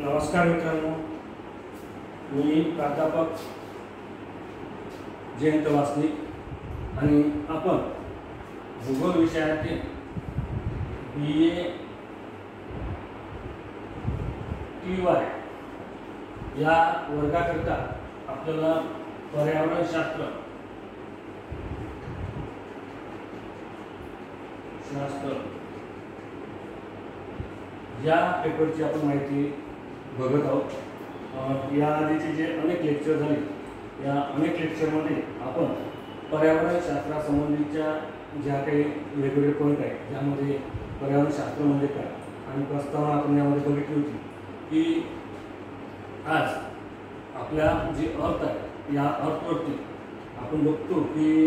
नमस्कार मित्रांनो, मी प्राध्यापक जयंत वासनिक आणि आपण भूगोल विषयातील BA TY या वर्गाकरिता आपल्याला पर्यावरणशास्त्र या पेपरची आपण माहिती बघत आहोत। या आधीचे जे अनेक लेक्चर झाले, या अनेक लेक्चरमध्ये आपण पर्यावरणशास्त्रासंबंधीच्या ज्या काही वेगवेगळे पॉईंट आहेत, ज्यामध्ये पर्यावरणशास्त्र म्हणजे काय आणि प्रस्तावना आपण यामध्ये बघितली होती की आज आपल्या जी अर्थ आहे, या अर्थवरती आपण बघतो की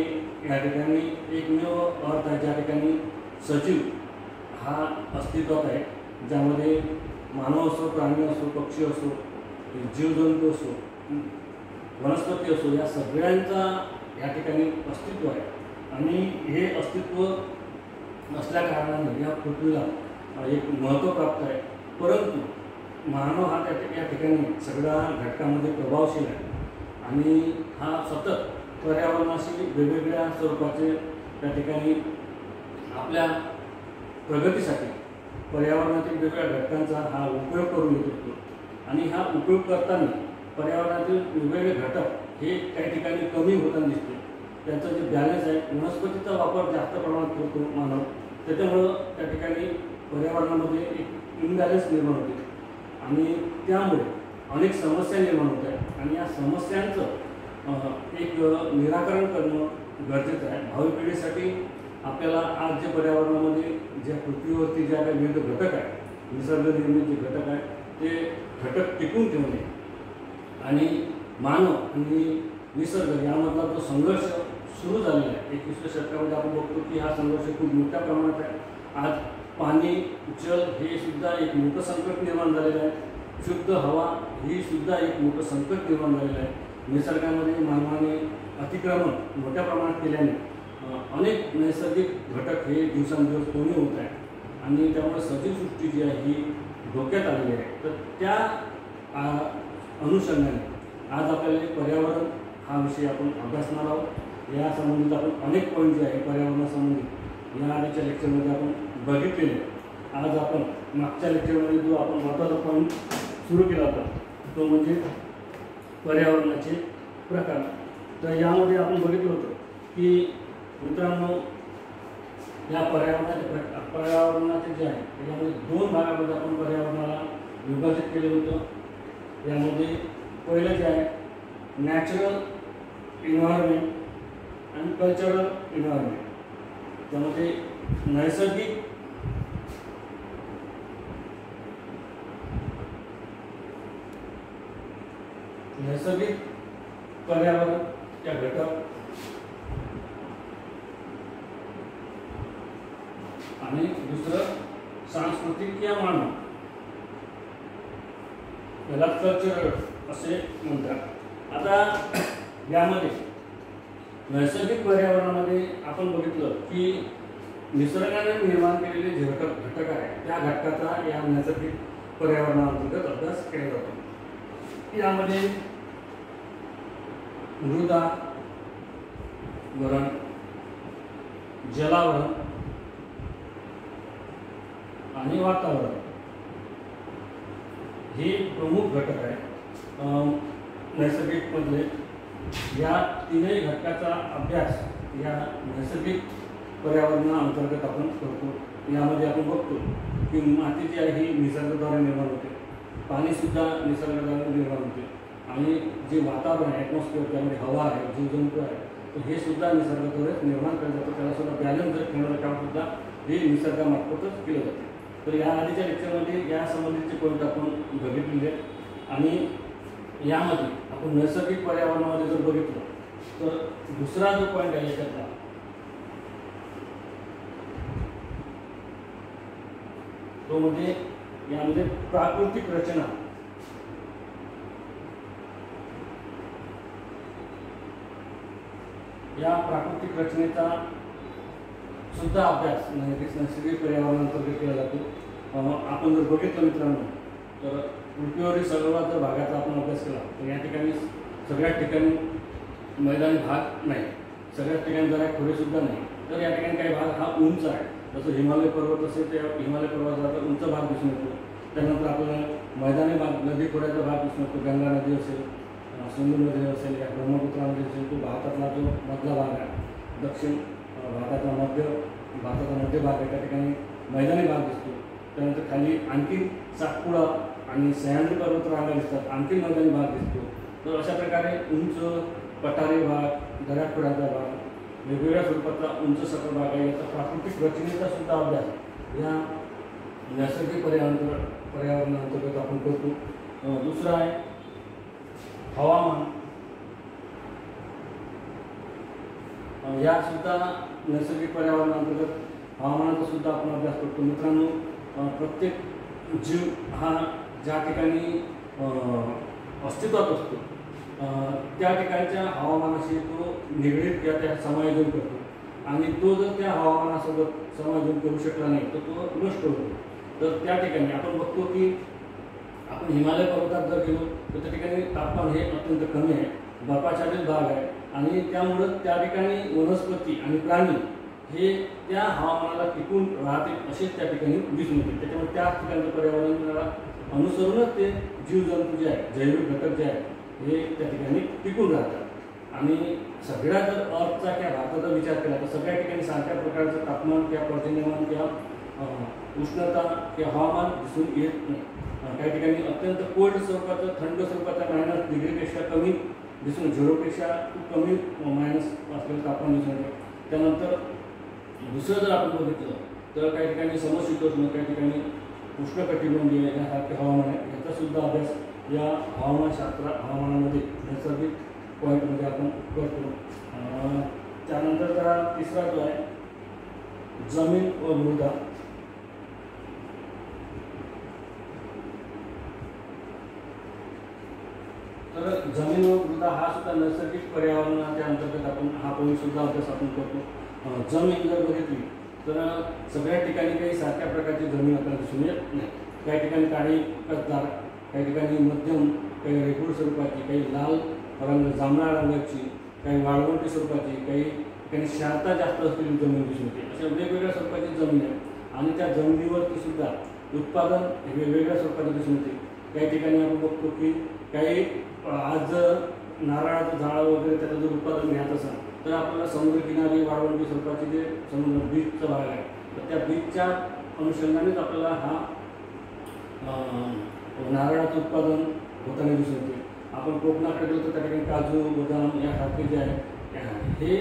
या ठिकाणी एकमेव अर्थ आहे ज्या ठिकाणी सजीव हा अस्तित्वात आहे, ज्यामध्ये मानव असो, प्राणी असो, पक्षी असो, जीवजंतू असो, वनस्पती असो, या सगळ्यांचा या ठिकाणी अस्तित्व आहे। आणि हे अस्तित्व असल्या कारणाने या पृथ्वीला एक महत्त्व प्राप्त आहे। परंतु मानव हा या ठिकाणी सगळ्या घटकांमध्ये प्रभावशील आहे आणि हा सतत पर्यावरणाशी वेगवेगळ्या स्वरूपाचे त्या ठिकाणी आपल्या प्रगतीसाठी पर्यावरणातील वेगवेगळ्या घटकांचा हा उपयोग करून घेत असतो। आणि हा उपयोग करताना पर्यावरणातील वेगवेगळे घटक हे काही ठिकाणी कमी होताना दिसते। त्यांचं जे बॅलन्स आहे, वनस्पतीचा वापर जास्त प्रमाणात करतो मानव, त्याच्यामुळं त्या ठिकाणी पर्यावरणामध्ये एक इम्बॅलन्स निर्माण होते आणि त्यामुळे अनेक समस्या निर्माण होत आहेत आणि या समस्यांचं एक निराकरण करणं गरजेचं आहे। भावी पिढीसाठी आपल्याला आज जे पर्यावरणामध्ये ज्या पृथ्वीवरती ज्या काही विविध घटक आहेत, निसर्गनिर्मित जे घटक आहेत, ते घटक टिकून ठेवणे आणि मानव आणि निसर्ग यामधला जो संघर्ष सुरू झालेला आहे 21व्या शतकामध्ये, आपण बघतो की हा संघर्ष खूप मोठ्या प्रमाणात आहे। आज पाणी, जल हे सुद्धा एक मोठं संकट निर्माण झालेलं आहे। शुद्ध हवा ही सुद्धा एक मोठं संकट निर्माण झालेलं आहे। निसर्गामध्ये मानवाने अतिक्रमण मोठ्या प्रमाणात केल्याने अनेक नैसर्गिक घटक हे दिवसेंदिवस कमी होत आहे आणि त्यामुळे सजीवसृष्टी जी आहे ही धोक्यात आलेली आहे। तर त्या अनुषंगाने आज आपल्याला पर्यावरण हा विषय आपण अभ्यासणार आहोत। या संबंधित आपण अनेक पॉईंट जे आहे पर्यावरणासंबंधित या आधीच्या लेक्चरमध्ये आपण बघितलेले। आज आपण मागच्या लेक्चरमध्ये जो आपण महत्त्वाचा पॉईंट सुरू केला होता तो म्हणजे पर्यावरणाचे प्रकार। तर यामध्ये आपण बघितलं होतं की मित्रांनो, या पर्यावरणाचे जे आहे त्याच्यामध्ये दोन भागामध्ये आपण पर्यावरणाला विभाजित केलं होतं। यामध्ये पहिलं जे आहे नॅचरल इन्व्हायरमेंट आणि कल्चरल इन्व्हायरमेंट। त्यामध्ये नैसर्गिक पर्यावरण त्या घटक आणि दुसरं सांस्कृतिक या मानव, याला कल्चरल असे म्हणतात। आता यामध्ये नैसर्गिक पर्यावरणामध्ये आपण बघितलं की निसर्गाने निर्माण केलेले जे घटक आहे त्या घटकाचा या नैसर्गिक पर्यावरणाअंतर्गत अभ्यास केला जातो। यामध्ये मृदा वरण, जलावरण आणि वातावरण हे प्रमुख घटक आहे। नैसर्गिक मधले या तीनही घटकाचा अभ्यास या नैसर्गिक पर्यावरणाअंतर्गत आपण करतो। यामध्ये आपण बघतो की माती जी आहे ही निसर्गाद्वारे निर्माण होते, पाणीसुद्धा निसर्गाद्वारे निर्माण होते आणि जे वातावरण आहे, ॲटमॉस्फिअर, त्यामध्ये हवा आहे, जीवजंतू आहे, तर हे सुद्धा निसर्गाद्वारे निर्माण केलं जातं। त्याला सुद्धा बॅलन्स जर ठेवण्याचं काम सुद्धा हे निसर्गामार्फतच केलं जातं। तर या आधीच्या लेक्चरमध्ये या संबंधीचे पॉईंट आपण बघितलेले आहेत आणि यामध्ये आपण नैसर्गिक पर्यावरणामध्ये जर बघितलं तर दुसरा जो पॉईंट आहे याच्यातला तो म्हणजे यामध्ये प्राकृतिक रचना। या प्राकृतिक रचनेचा सुद्धा अभ्यास नैसर्गिक पर्यावरणाअंतर्गत केला जातो। आपण जर बघितलं मित्रांनो तर पृथ्वीवरील सर्व जर भागाचा आपण अभ्यास केला तर या ठिकाणी सगळ्याच ठिकाणी मैदानी भाग नाही, सगळ्याच ठिकाणी जरा खोरेसुद्धा नाही. तर या ठिकाणी काही भाग हा उंच आहे, जसं हिमालय पर्वत असेल त्या हिमालय पर्वताचा उंच भाग दिसून येतो. त्यानंतर आपल्याला मैदानी भाग नदी खोऱ्याचा भाग दिसून येतो. गंगा नदी असेल, सिंधू नदी असेल, या ब्रह्मपुत्रा नदी असेल, तो भारतातला जो मधला भाग आहे, दक्षिण भारताचा मध्य भाग आहे, त्या ठिकाणी मैदानी भाग दिसतो. त्यानंतर खाली आणखी सातपुडा आणि सह्याद्री पर्वतरांगा दिसतात, आणखी मैदानी भाग दिसतो. तर अशा प्रकारे उंच पठारी भाग, दऱ्याखोऱ्याचा भाग, वेगवेगळ्या स्वरूपाचा उंच सखल भाग आहे. याचा प्राकृतिक रचनेचा सुद्धा अभ्यास या नैसर्गिक पर्यावरणाअंतर्गत आपण करतो. दुसरा आहे हवामान. या सुद्धा नैसर्गिक पर्यावरणाअंतर्गत हवामानाचा सुद्धा आपण अभ्यास करतो. मित्रांनो, प्रत्येक जीव हा ज्या ठिकाणी अस्तित्वात असतो त्या ठिकाणच्या हवामानाशी तो निगडीत किंवा त्या समायोजन करतो, आणि तो जर त्या हवामानासोबत समायोजन करू शकला नाही तर तो नष्ट होतो. तर त्या ठिकाणी आपण बघतो की आपण हिमालय पर्वतात जर गेलो तर त्या ठिकाणी तापमान हे अत्यंत कमी आहे, बर्फाच्छादित भाग आहे, आणि त्यामुळं त्या ठिकाणी वनस्पती आणि प्राणी हे त्या हवामानाला टिकून राहतील असे त्या ठिकाणी दिसून येते. त्याच्यामुळे त्या ठिकाणचं पर्यावरणाला अनुसरूनच ते जीवजंतू जे आहे, जैविक घटक जे आहे हे त्या ठिकाणी टिकून राहतात. आणि सगळ्या जर अर्थचा किंवा भारताचा विचार केला तर सगळ्या ठिकाणी सारख्या प्रकारचं तापमान किंवा पर्जन्यमान किंवा उष्णता किंवा हवामान दिसून येत नाही. काही ठिकाणी अत्यंत कोल्ड स्वरूपाचं, थंड स्वरूपाचा -डिग्रीपेक्षा कमी दिसून, 0पेक्षा खूप कमी मायनस असलेलं तापमान दिसून येतं. त्यानंतर दुसरं जर आपण बघितलं तर काही ठिकाणी समशीतोष्ण, काही ठिकाणी उष्णकटिबंधीय यासारखे हवामान आहे. याचासुद्धा अभ्यास या हवामानामध्ये नैसर्गिक पॉईंटमध्ये आपण करतो. त्यानंतरचा तिसरा जो आहे जमीन व मृदा. तर जमीन व मृदा हा सुद्धा नैसर्गिक पर्यावरणाच्या अंतर्गत आपण हा सुद्धा अभ्यास आपण करतो. जमीन जर बघितली तर सगळ्या ठिकाणी काही सारख्या प्रकारची जमीन आपल्याला दिसून येत नाही. काही ठिकाणी काळी कसदार, काही ठिकाणी मध्यम, काही रेगूळ स्वरूपाची, काही लाल रंग जांभळा रंगाची, काही वाळवंटी स्वरूपाची, काही ठिकाणी क्षारता जास्त असलेली जमीन दिसून येते. अशा वेगवेगळ्या स्वरूपाची जमीन आहे, आणि त्या जमिनीवरती सुद्धा उत्पादन वेगवेगळ्या स्वरूपाचे दिसून येते. काही ठिकाणी आपण बघतो की काही आज जर नारळाचं झाड वगैरे त्याचं जर उत्पादन घ्यायचं असेल तर आपल्याला समुद्रकिनारी वाळवंटी स्वरूपाचे जे समुद्र बीचचा भाग आहे तर त्या बीचच्या अनुषंगानेच आपल्याला हा नारळाचं उत्पादन होताना दिसून येते. आपण कोकणाकडे गेलो तर त्या ठिकाणी काजू, बदाम यासारखे जे आहे हे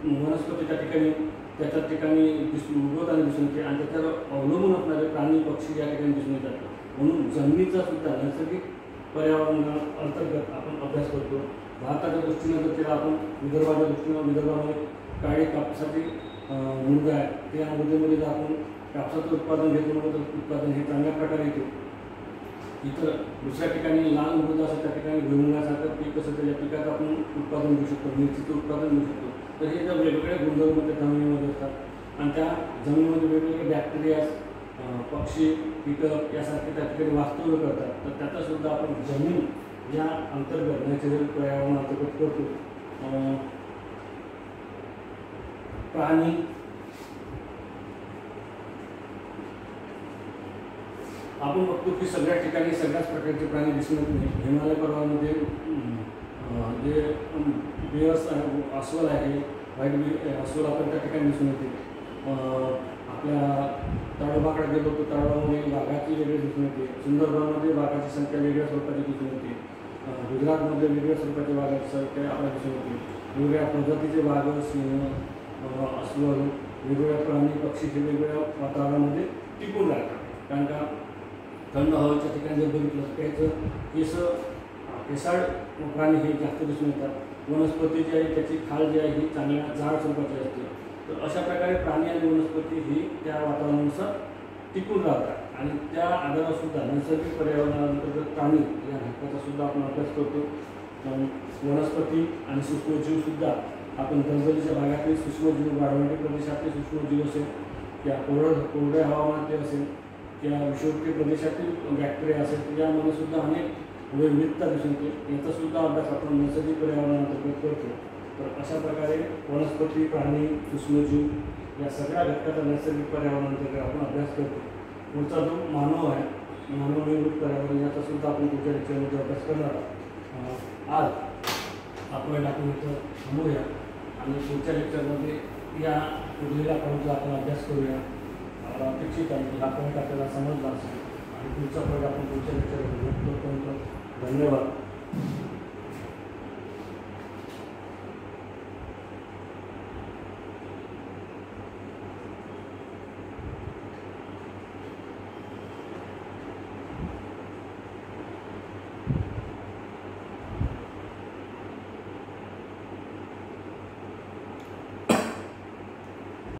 वनस्पती त्या ठिकाणी उगवताना दिसून येते, आणि त्याच्यावर अवलंबून असणारे प्राणी पक्षी या ठिकाणी दिसून येतात. म्हणून जमिनीचा सुद्धा नैसर्गिक पर्यावरणाअंतर्गत आपण अभ्यास करतो. भारताच्या दृष्टीने जर केला आपण विदर्भाच्या दृष्टीने, विदर्भामध्ये काळी कापसाची मृदा आहे, त्या मृदेमध्ये जर आपण कापसाचं उत्पादन घेतो तर उत्पादन हे चांगल्या प्रकारे येते. इतर दुसऱ्या ठिकाणी लाल मृदा असं त्या ठिकाणी भुईमुगासारखं पीक असं त्या पिकाचं आपण उत्पादन घेऊ शकतो, मिरचीचं उत्पादन घेऊ शकतो. तर हे ज्या वेगवेगळ्या गुणधर्म त्या जमिनीमध्ये असतात, आणि त्या जमिनीमध्ये वेगवेगळे बॅक्टेरिया, पक्षी, कीटक यासारखे त्या ठिकाणी वास्तव्य करतात. तर त्याचासुद्धा आपण जमीन या अंतर्गत नैसर्गिक पर्यावरणाअंतर्गत करतो. प्राणी, आपण बघतो की सगळ्या ठिकाणी सगळ्याच प्रकारचे प्राणी दिसून येत नाही. हिमालय पर्वतामध्ये जे बिअर्स अस्वल आहे, व्हाईट अस्वल आपण त्या ठिकाणी दिसून येते. आपल्या ताडोबाकडे गेलो तर ताडोबामध्ये वाघाची वेगळी दिसून येते. सुंदरबनमध्ये वाघाची संख्या वेगळ्या स्वरूपाची दिसून येते. गुजरातमध्ये वेगळ्या स्वरूपाच्या वाघाची संख्या आपल्याला दिसून येते. वेगवेगळ्या प्रजातीचे वाघ, सिंह, अस्वल, वेगवेगळ्या प्राणी पक्षी हे वेगवेगळ्या वातावरणामध्ये टिकून राहतात. कारण का थंड हवेच्या ठिकाणी जर बघितलं त्याचं केसाळ प्राणी हे जास्त दिसून येतात. वनस्पती जी आहे त्याची खाल जी आहे ही चांगल्या जाड स्वरूपाची असते. तर अशा प्रकारे प्राणी आणि वनस्पती ही त्या वातावरणानुसार टिकून राहतात, आणि त्या आधारावर सुद्धा नैसर्गिक पर्यावरणाअंतर्गत प्राणी या घटकाचा सुद्धा आपण अभ्यास करतो. वनस्पती आणि सूक्ष्मजीवसुद्धा आपण दलदलीच्या भागातील सूक्ष्मजीव, वाळवंटी प्रदेशातले सूक्ष्मजीव असेल, या कोरड्या हवामानातले असेल, या विषुववृत्तीय प्रदेशातील बॅक्टेरिया असेल यामध्ये सुद्धा अनेक विविधता दिसून येते. याचासुद्धा अभ्यास आपण नैसर्गिक पर्यावरणाअंतर्गत करतो. तर अशा प्रकारे वनस्पती, प्राणी, सूक्ष्मजीव या सगळ्या घटकाचा नैसर्गिक पर्यावरणाअंतर्गत आपण अभ्यास करतो. पुढचा जो मानव आहे, मानवनिर्मित पर्यावरण याचासुद्धा आपण पुढच्या लेक्चरमध्ये अभ्यास करणार आहोत. आज आपण इथं थांबूया आणि पुढच्या लेक्चरमध्ये या उरलेल्या पॉईंटचा आपण अभ्यास करूया. अपेक्षित आहे की हा पॉईंट आपल्याला समजला असेल आणि पुढचा पॉईंट आपण पुढच्या लेक्चरमध्ये बघूया. तोपर्यंत धन्यवाद.